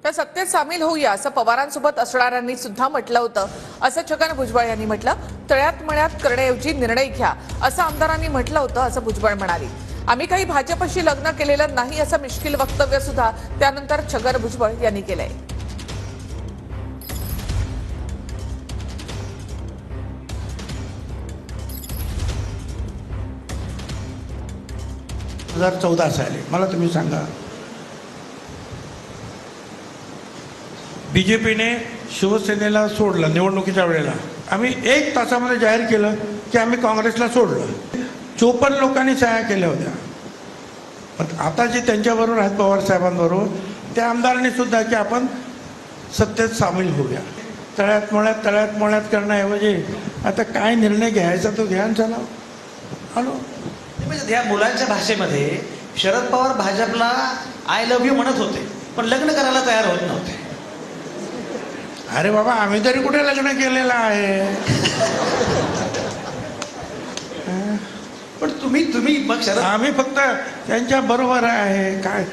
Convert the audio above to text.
तर सत्तेत सामील होऊया असं पवारांसोबत असणाऱ्यांनी सुद्धा म्हटलं होतं, असं छगन भुजबळ यांनी म्हटलं. तळ्यात मळ्यात करण्याऐवजी निर्णय घ्या असं आमदारांनी म्हटलं होतं, असं भुजबळ म्हणाली. आम्ही काही भाजपशी लग्न केलेलं नाही असं मिश्किल वक्तव्य सुद्धा त्यानंतर छगन भुजबळ यांनी केलंय. 2014 साली मला तुम्ही सांगा, बीजेपीने शिवसेनेला सोडलं निवडणुकीच्या वेळेला. आम्ही 1 तासामध्ये जाहीर केलं की आम्ही काँग्रेसला सोडलं. 54 लोकांनी सह्या केल्या होत्या. पण आता जे त्यांच्याबरोबर आहेत पवार साहेबांबरोबर, त्या आमदारांनी सुद्धा की आपण सत्तेत सामील होऊया. तळ्यात मळ्यात करण्याऐवजी आता काय निर्णय घ्यायचा तो घ्या चला हॅलो. म्हणजे या मुलांच्या भाषेमध्ये शरद पवार भाजपला आय लव्ह यू म्हणत होते, पण लग्न करायला तयार होत नव्हते. अरे बाबा, आम्ही तरी कुठे लग्न केलेलं आहे. पण तुम्ही मग शरद आम्ही फक्त त्यांच्या बरोबर आहे काय